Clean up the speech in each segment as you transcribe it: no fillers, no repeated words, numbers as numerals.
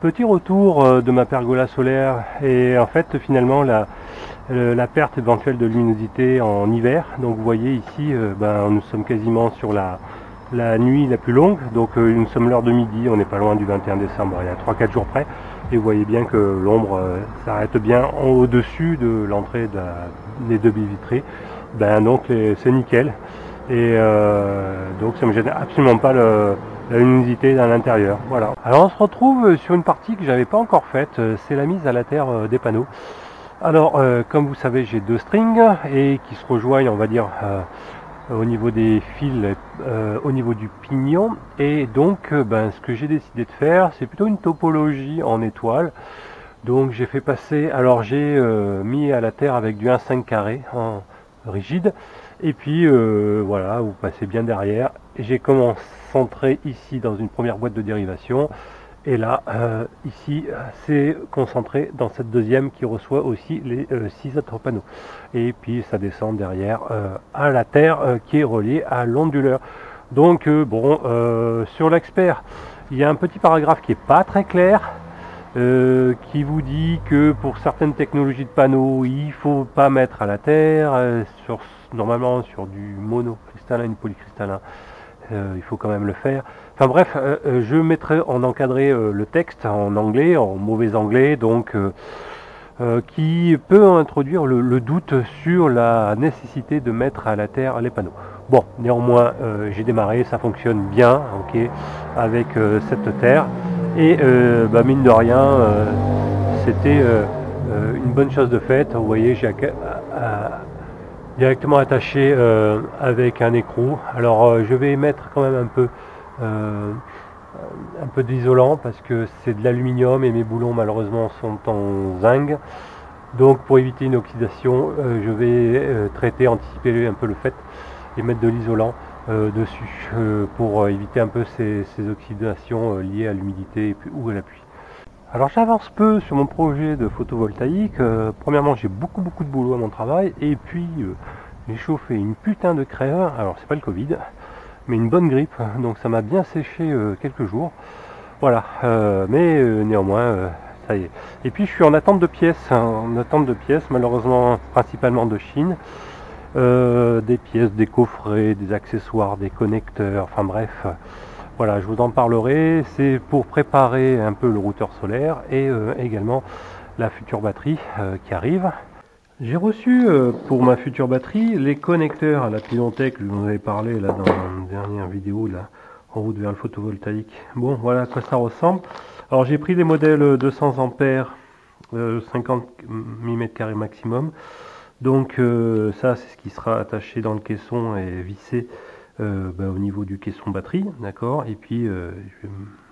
petit retour de ma pergola solaire et en fait finalement la perte éventuelle de luminosité en hiver. Donc vous voyez ici nous sommes quasiment sur la nuit la plus longue, donc nous sommes l'heure de midi, on n'est pas loin du 21 décembre, il y a 3-4 jours près, et vous voyez bien que l'ombre s'arrête bien en au-dessus de l'entrée des deux baies vitrées. Donc c'est nickel, et donc ça ne me gêne absolument pas la luminosité à l'intérieur. Voilà. Alors on se retrouve sur une partie que j'avais pas encore faite, c'est la mise à la terre des panneaux. Alors comme vous savez, j'ai deux strings et qui se rejoignent, on va dire, au niveau des fils, au niveau du pignon, et donc ce que j'ai décidé de faire, c'est plutôt une topologie en étoile. Donc j'ai fait passer, alors j'ai mis à la terre avec du 1,5 carré en rigide, et puis voilà, vous passez bien derrière, et j'ai concentré ici dans une première boîte de dérivation, et là ici c'est concentré dans cette deuxième qui reçoit aussi les 6 autres panneaux, et puis ça descend derrière à la terre qui est reliée à l'onduleur. Donc sur l'expert, il y a un petit paragraphe qui est pas très clair, qui vous dit que pour certaines technologies de panneaux, il faut pas mettre à la terre, normalement sur du monocristallin, polycristallin, il faut quand même le faire. Enfin bref, je mettrai en encadré le texte en anglais, en mauvais anglais, donc qui peut introduire le doute sur la nécessité de mettre à la terre les panneaux. Bon, néanmoins, j'ai démarré, ça fonctionne bien, ok, avec cette terre, et mine de rien, c'était une bonne chose de faite. Vous voyez, j'ai directement attaché avec un écrou. Alors je vais mettre quand même un peu d'isolant parce que c'est de l'aluminium et mes boulons malheureusement sont en zinc. Donc pour éviter une oxydation, je vais anticiper un peu le fait et mettre de l'isolant dessus pour éviter un peu ces oxydations liées à l'humidité ou à la pluie. Alors j'avance peu sur mon projet de photovoltaïque. Premièrement, j'ai beaucoup de boulot à mon travail, et puis j'ai chauffé une putain de crève. Alors c'est pas le Covid, mais une bonne grippe, donc ça m'a bien séché quelques jours. Voilà, mais néanmoins ça y est. Et puis je suis en attente de pièces, malheureusement principalement de Chine. Des pièces, des coffrets, des accessoires, des connecteurs, enfin bref. Voilà, je vous en parlerai. C'est pour préparer un peu le routeur solaire et également la future batterie qui arrive. J'ai reçu pour ma future batterie les connecteurs à la Pilontech, je vous en avais parlé là dans une dernière vidéo là, en route vers le photovoltaïque. Bon, voilà à quoi ça ressemble. Alors j'ai pris des modèles 200 ampères, 50 mm² maximum. Donc ça c'est ce qui sera attaché dans le caisson et vissé au niveau du caisson batterie, d'accord. Et puis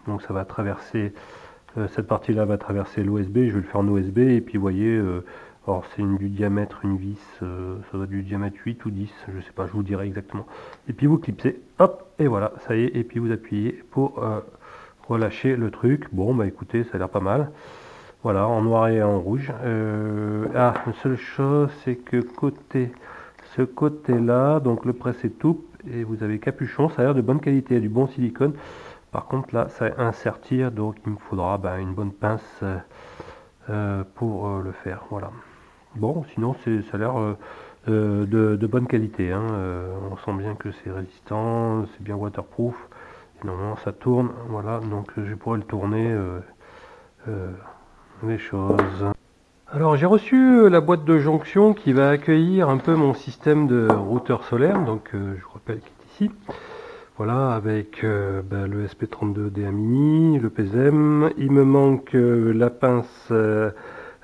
donc ça va traverser, cette partie là va traverser l'OSB, je vais le faire en OSB, et puis vous voyez, alors c'est du diamètre, une vis, ça doit être du diamètre 8 ou 10, je sais pas, je vous dirai exactement. Et puis vous clipsez, hop, et voilà, ça y est, et puis vous appuyez pour relâcher le truc. Bon bah écoutez, ça a l'air pas mal. Voilà, en noir et en rouge. Une seule chose, c'est que ce côté-là, donc le presse étoupe, et vous avez capuchon, ça a l'air de bonne qualité, du bon silicone. Par contre là, ça insertir, donc il me faudra une bonne pince pour le faire. Voilà. Bon, sinon ça a l'air de bonne qualité. Hein. On sent bien que c'est résistant, c'est bien waterproof. Et normalement ça tourne, voilà, donc je pourrais le tourner. Les choses. Alors j'ai reçu la boîte de jonction qui va accueillir un peu mon système de routeur solaire, donc je vous rappelle qu'il est ici. Voilà, avec le SP32DA Mini, le PSM. Il me manque la pince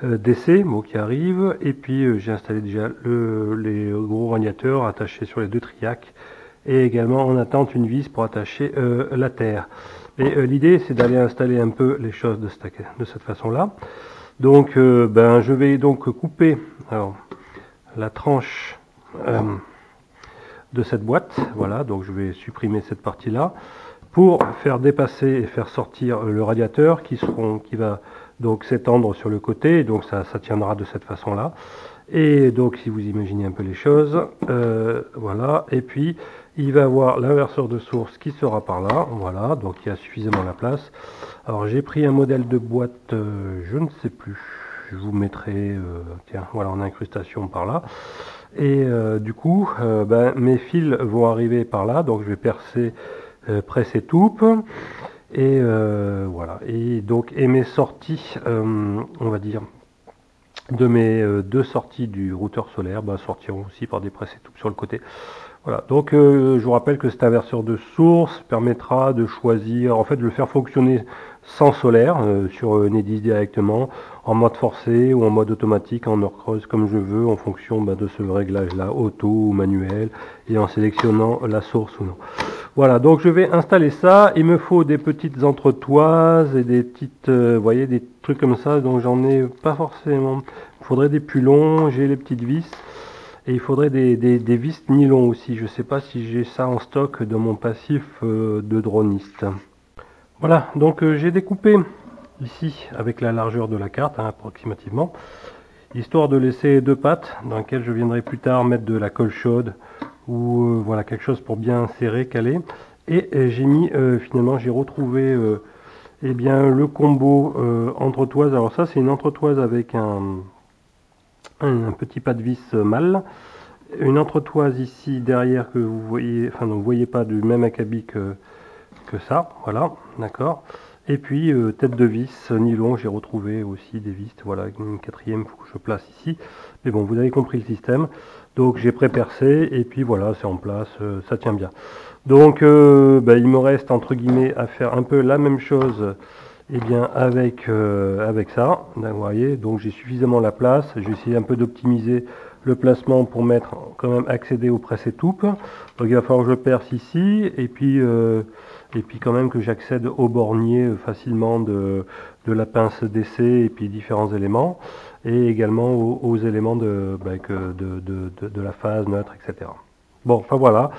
DC qui arrive, et puis j'ai installé déjà les gros radiateurs attachés sur les deux triacs, et également en attente une vis pour attacher la terre. Et l'idée c'est d'aller installer un peu les choses de cette façon là. Donc je vais donc couper la tranche de cette boîte. Voilà, donc je vais supprimer cette partie là pour faire dépasser et faire sortir le radiateur qui va donc s'étendre sur le côté. Donc ça tiendra de cette façon là. Et donc si vous imaginez un peu les choses, voilà. Et puis il va avoir l'inverseur de source qui sera par là, voilà, donc il y a suffisamment la place. Alors j'ai pris un modèle de boîte, je ne sais plus, je vous mettrai, tiens, voilà, en incrustation par là. Et du coup, mes fils vont arriver par là, donc je vais percer presse et toupe. Et voilà, et donc mes sorties, on va dire, de mes deux sorties du routeur solaire sortiront aussi par des presses et toupe sur le côté. Voilà, donc je vous rappelle que cet inverseur de source permettra de choisir, en fait de le faire fonctionner sans solaire sur Enedis directement, en mode forcé ou en mode automatique, en heure creuse comme je veux, en fonction de ce réglage là, auto ou manuel, et en sélectionnant la source ou non. Voilà, donc je vais installer ça. Il me faut des petites entretoises et des petites, voyez, des trucs comme ça, donc j'en ai pas forcément. Il faudrait des plus longs, j'ai les petites vis. Et il faudrait des vis nylon aussi. Je ne sais pas si j'ai ça en stock dans mon passif de droniste. Voilà, donc j'ai découpé ici avec la largeur de la carte, approximativement, histoire de laisser deux pattes dans lesquelles je viendrai plus tard mettre de la colle chaude ou voilà quelque chose pour bien serrer, caler. Et j'ai mis finalement, j'ai retrouvé eh bien, le combo entretoise. Alors ça c'est une entretoise avec un petit pas de vis mâle, une entretoise ici derrière que vous voyez, enfin vous voyez pas du même acabit que ça, voilà, d'accord. Et puis tête de vis nylon, j'ai retrouvé aussi des vis, voilà, une quatrième, faut que je place ici. Mais bon, vous avez compris le système. Donc j'ai pré-percé et puis voilà, c'est en place, ça tient bien. Donc il me reste entre guillemets à faire un peu la même chose. Et bien avec ça, vous voyez, donc j'ai suffisamment la place. J'ai essayé un peu d'optimiser le placement pour mettre quand même accéder aux presses et toupes. Donc il va falloir que je perce ici et puis quand même que j'accède au bornier facilement de la pince d'essai et puis différents éléments et également aux éléments de la phase neutre, etc. Bon, enfin voilà,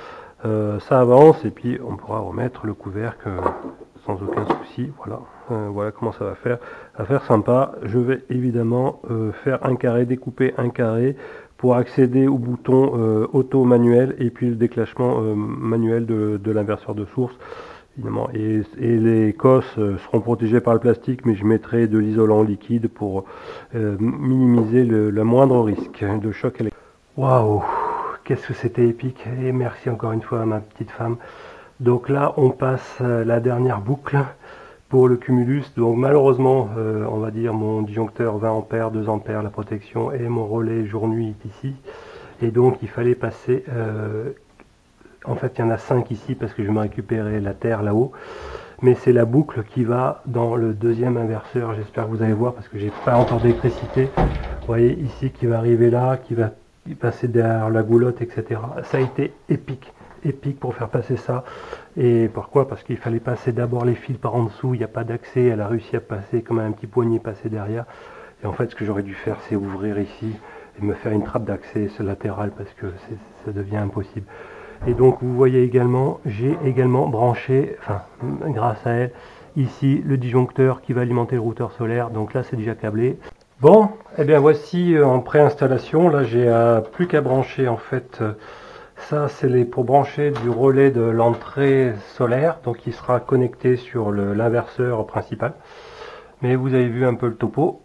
ça avance et puis on pourra remettre le couvercle sans aucun souci. Voilà, voilà comment ça va faire. Ça va faire sympa. Je vais évidemment faire un carré, découper un carré pour accéder au bouton auto manuel et puis le déclenchement manuel de l'inverseur de source. Évidemment. Et les cosses seront protégées par le plastique, mais je mettrai de l'isolant liquide pour minimiser le moindre risque de choc électrique. Waouh, qu'est-ce que c'était épique, et merci encore une fois à ma petite femme. Donc là on passe la dernière boucle pour le cumulus. Donc malheureusement on va dire mon disjoncteur 20 ampères, 2 ampères la protection et mon relais jour-nuit ici, et donc il fallait passer en fait il y en a 5 ici parce que je vais me récupérer la terre là-haut, mais c'est la boucle qui va dans le deuxième inverseur. J'espère que vous allez voir parce que j'ai pas encore d'électricité. Vous voyez ici qui va arriver là, qui va passer derrière la goulotte, etc. Ça a été épique pour faire passer ça. Et pourquoi? Parce qu'il fallait passer d'abord les fils par en dessous, il n'y a pas d'accès, elle a réussi à passer comme un petit poignet passé derrière. Et en fait ce que j'aurais dû faire c'est ouvrir ici et me faire une trappe d'accès latérale parce que ça devient impossible. Et donc vous voyez également, j'ai également branché, enfin grâce à elle, ici le disjoncteur qui va alimenter le routeur solaire. Donc là c'est déjà câblé. Bon, et bien voici en préinstallation. Là j'ai plus qu'à brancher en fait. Ça c'est pour brancher du relais de l'entrée solaire, donc il sera connecté sur l'inverseur principal. Mais vous avez vu un peu le topo.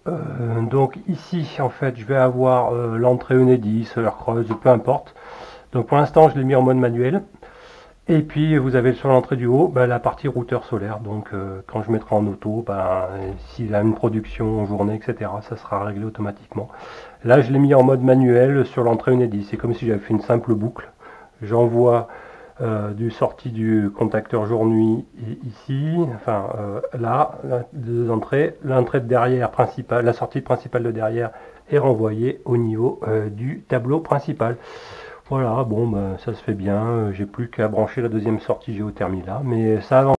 Donc ici en fait je vais avoir l'entrée Enedis, heure creuse, peu importe. Donc pour l'instant je l'ai mis en mode manuel. Et puis vous avez sur l'entrée du haut la partie routeur solaire. Donc quand je mettrai en auto, s'il a une production en journée, etc., ça sera réglé automatiquement. Là je l'ai mis en mode manuel sur l'entrée Enedis. C'est comme si j'avais fait une simple boucle. J'envoie du sortie du contacteur jour-nuit ici, enfin là, deux entrées, l'entrée de derrière principale, la sortie principale de derrière est renvoyée au niveau du tableau principal. Voilà, bon, ça se fait bien, j'ai plus qu'à brancher la deuxième sortie géothermie là, mais ça avance.